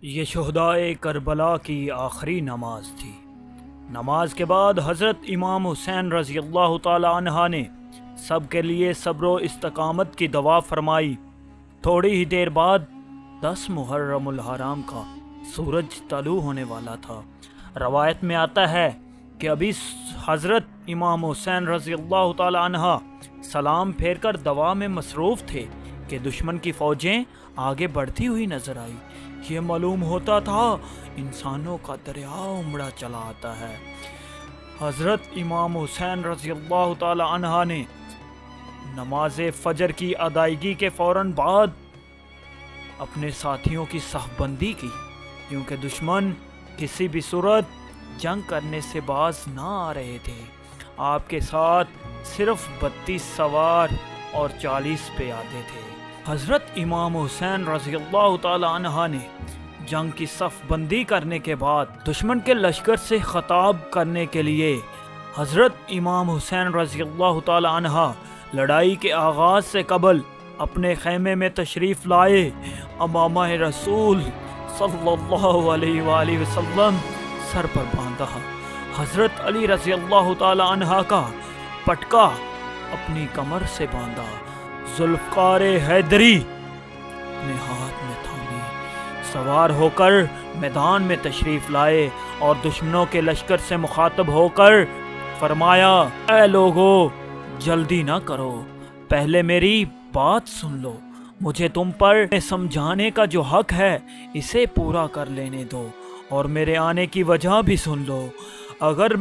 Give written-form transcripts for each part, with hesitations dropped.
یہ شہدائے کربلا کی آخری نماز تھی۔ نماز کے بعد حضرت امام حسین رضی اللہ تعالی عنہ نے سب کے لیے صبر و استقامت کی دعا فرمائی۔ تھوڑی ہی دیر بعد 10 محرم الحرام کا سورج طلوع ہونے والا تھا۔ روایت میں آتا ہے کہ ابھی حضرت امام حسین رضی اللہ تعالی عنہ سلام پھیر کر دعا میں مصروف تھے کہ دشمن کی فوجیں آگے بڑھتی ہوئی نظر آئی۔ یہ معلوم ہوتا تھا انسانوں کا دریا امڑا چلا آتا ہے۔ حضرت امام حسین رضی اللہ تعالی عنہ نے نماز فجر کی ادائیگی کے فوراً بعد اپنے ساتھیوں کی صف بندی کی، کیونکہ دشمن کسی بھی صورت جنگ کرنے سے باز نہ آ رہے تھے۔ آپ کے ساتھ صرف 32 سوار اور 40 پیادے تھے۔ حضرت امام حسین رضی اللہ تعالی عنہ نے جنگ کی صف بندی کرنے کے بعد دشمن کے لشکر سے خطاب کرنے کے لیے حضرت امام حسین رضی اللہ تعالی عنہ لڑائی کے آغاز سے قبل اپنے خیمے میں تشریف لائے۔ امامہ رسول صلی اللہ علیہ وآلہ وسلم سر پر باندھا۔ حضرت علی رضی اللہ تعالی عنہ کا پٹکا اپنی کمر سے باندھا۔ ذوالفقار حیدری اپنے ہاتھ میں تھامی سوار ہو کر میدان میں تشریف لائے اور دشمنوں کے لشکر سے مخاطب ہو کر فرمایا، اے لوگو، جلدی نہ کرو، پہلے میری بات سن لو۔ مجھے تم پر سمجھانے کا جو حق ہے اسے پورا کر لینے دو اور میرے آنے کی وجہ بھی سن لو۔ اگر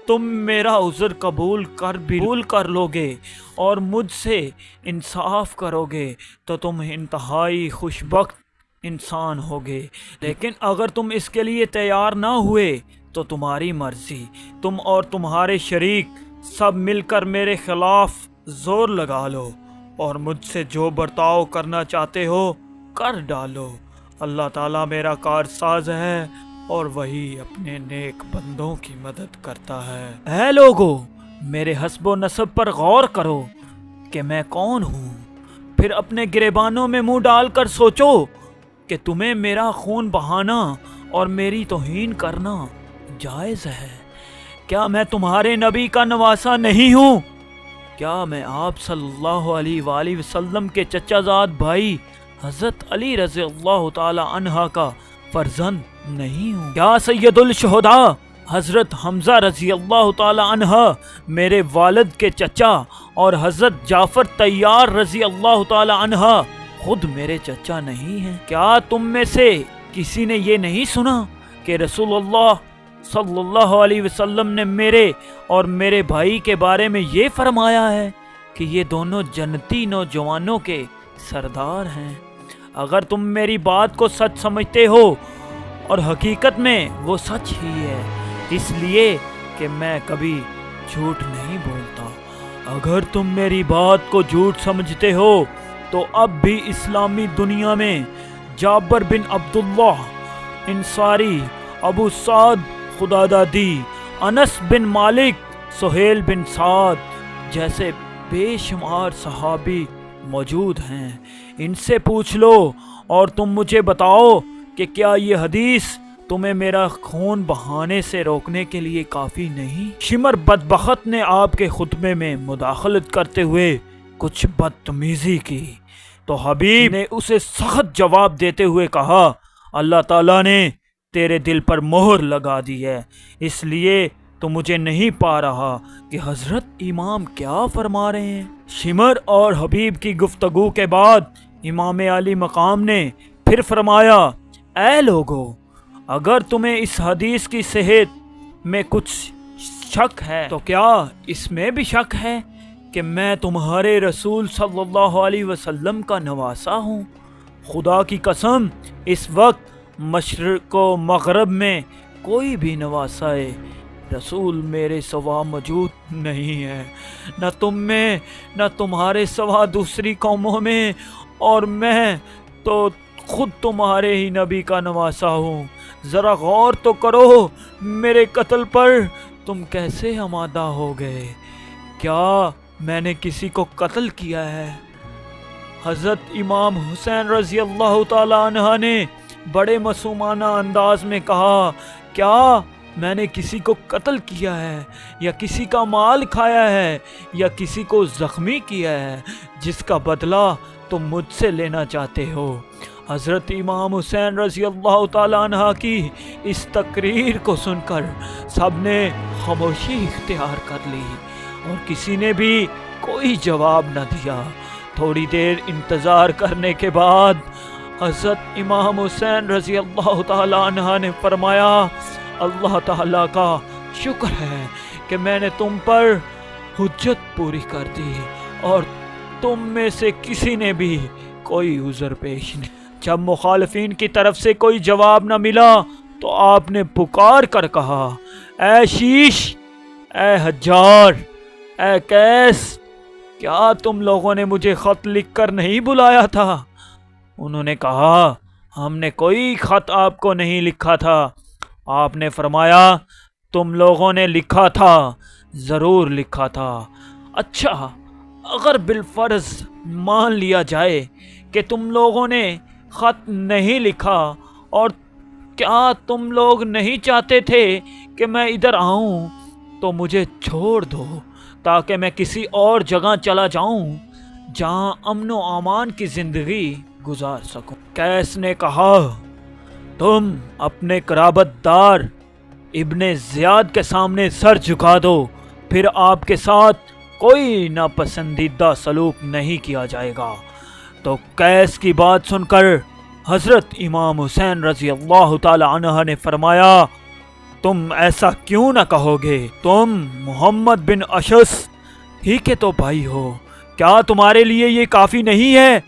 تم میرا عذر قبول کر لو گے اور مجھ سے انصاف کرو گے تو تم انتہائی خوشبخت انسان ہوگے، لیکن اگر تم اس کے لیے تیار نہ ہوئے تو تمہاری مرضی، تم اور تمہارے شریک سب مل کر میرے خلاف زور لگا لو اور مجھ سے جو برتاؤ کرنا چاہتے ہو کر ڈالو۔ اللہ تعالیٰ میرا کارساز ہے اور وہی اپنے نیک بندوں کی مدد کرتا ہے۔ اے لوگو، میرے حسب و نسب پر غور کرو کہ میں کون ہوں، پھر اپنے گریبانوں میں منہ ڈال کر سوچو کہ تمہیں میرا خون بہانا اور میری توہین کرنا جائز ہے۔ کیا میں تمہارے نبی کا نواسہ نہیں ہوں؟ کیا میں آپ صلی اللہ علیہ وآلہ وسلم کے چچا زاد بھائی حضرت علی رضی اللہ تعالی عنہ کا فرزند نہیں ہوں؟ کیا سید الشہداء حضرت حمزہ رضی اللہ تعالی عنہ میرے والد کے چچا اور حضرت جعفر طیار رضی اللہ تعالی عنہ خود میرے چچا نہیں ہیں؟ کیا تم میں سے کسی نے یہ نہیں سنا کہ رسول اللہ صلی اللہ علیہ وسلم نے میرے اور میرے بھائی کے بارے میں یہ فرمایا ہے کہ یہ دونوں جنتی نوجوانوں کے سردار ہیں؟ اگر تم میری بات کو سچ سمجھتے ہو، اور حقیقت میں وہ سچ ہی ہے، اس لیے کہ میں کبھی جھوٹ نہیں بولتا، اگر تم میری بات کو جھوٹ سمجھتے ہو تو اب بھی اسلامی دنیا میں جابر بن عبداللہ انصاری، ابو سعد خدادادی، انس بن مالک، سہیل بن سعد جیسے بے شمار صحابی موجود ہیں۔ ان سے پوچھ لو اور تم مجھے بتاؤ کہ کیا یہ حدیث تمہیں میرا خون بہانے سے روکنے کے لیے کافی نہیں؟ شمر بدبخت نے آپ کے خطبے میں مداخلت کرتے ہوئے کچھ بدتمیزی کی تو حبیب نے اسے سخت جواب دیتے ہوئے کہا، اللہ تعالیٰ نے تیرے دل پر مہر لگا دی ہے، اس لیے تو مجھے نہیں پا رہا کہ حضرت امام کیا فرما رہے ہیں۔ شمر اور حبیب کی گفتگو کے بعد امام علی مقام نے پھر فرمایا، اے لوگو، اگر تمہیں اس حدیث کی صحت میں کچھ شک ہے تو کیا اس میں بھی شک ہے کہ میں تمہارے رسول صلی اللہ علیہ وسلم کا نواسہ ہوں؟ خدا کی قسم، اس وقت مشرق و مغرب میں کوئی بھی نواسہ رسول میرے سوا موجود نہیں ہے، نہ تم میں، نہ تمہارے سوا دوسری قوموں میں، اور میں تو خود تمہارے ہی نبی کا نواسہ ہوں۔ ذرا غور تو کرو، میرے قتل پر تم کیسے آمادہ ہو گئے؟ کیا میں نے کسی کو قتل کیا ہے؟ حضرت امام حسین رضی اللہ تعالی عنہ نے بڑے معصومانہ انداز میں کہا، کیا میں نے کسی کو قتل کیا ہے یا کسی کا مال کھایا ہے یا کسی کو زخمی کیا ہے جس کا بدلہ تم مجھ سے لینا چاہتے ہو؟ حضرت امام حسین رضی اللہ تعالیٰ عنہ کی اس تقریر کو سن کر سب نے خاموشی اختیار کر لی اور کسی نے بھی کوئی جواب نہ دیا۔ تھوڑی دیر انتظار کرنے کے بعد حضرت امام حسین رضی اللہ تعالیٰ عنہ نے فرمایا، اللہ تعالیٰ کا شکر ہے کہ میں نے تم پر حجت پوری کر دی اور تم میں سے کسی نے بھی کوئی عذر پیش نہیں۔ جب مخالفین کی طرف سے کوئی جواب نہ ملا تو آپ نے پکار کر کہا، اے شیش، اے حجار، اے قیس، کیا تم لوگوں نے مجھے خط لکھ کر نہیں بلایا تھا؟ انہوں نے کہا، ہم نے کوئی خط آپ کو نہیں لکھا تھا۔ آپ نے فرمایا، تم لوگوں نے لکھا تھا، ضرور لکھا تھا۔ اچھا، اگر بالفرض مان لیا جائے کہ تم لوگوں نے خط نہیں لکھا، اور کیا تم لوگ نہیں چاہتے تھے کہ میں ادھر آؤں، تو مجھے چھوڑ دو تاکہ میں کسی اور جگہ چلا جاؤں جہاں امن و امان کی زندگی گزار سکوں۔ قیس نے کہا، تم اپنے قرابت دار ابن زیاد کے سامنے سر جھکا دو، پھر آپ کے ساتھ کوئی ناپسندیدہ سلوک نہیں کیا جائے گا۔ تو قیس کی بات سن کر حضرت امام حسین رضی اللہ تعالی عنہ نے فرمایا، تم ایسا کیوں نہ کہو گے؟ تم محمد بن اشعث ہی کے تو بھائی ہو۔ کیا تمہارے لیے یہ کافی نہیں ہے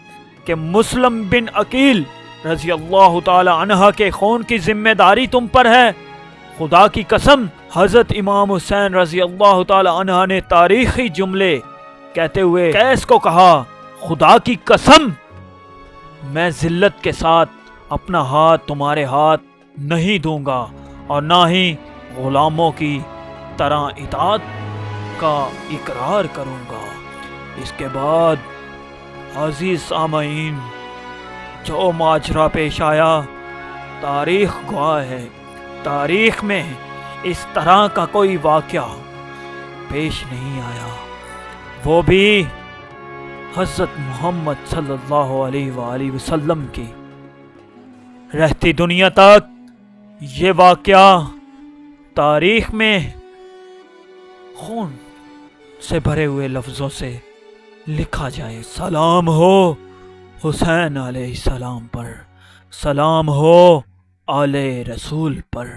کہ مسلم بن عقیل رضی اللہ تعالی عنہ کے خون کی ذمہ داری تم پر ہے؟ خدا کی قسم، حضرت امام حسین رضی اللہ تعالی عنہ نے تاریخی جملے کہتے ہوئے قیس کو کہا، خدا کی قسم، میں ذلت کے ساتھ اپنا ہاتھ تمہارے ہاتھ نہیں دوں گا اور نہ ہی غلاموں کی طرح اطاعت کا اقرار کروں گا۔ اس کے بعد عزیز سامعین، جو ماجرا پیش آیا تاریخ گواہ ہے، تاریخ میں اس طرح کا کوئی واقعہ پیش نہیں آیا، وہ بھی حضرت محمد صلی اللہ علیہ وآلہ وسلم کی رہتی دنیا تک یہ واقعہ تاریخ میں خون سے بھرے ہوئے لفظوں سے لکھا جائے۔ سلام ہو حسین علیہ السلام پر، سلام ہو آل رسول پر۔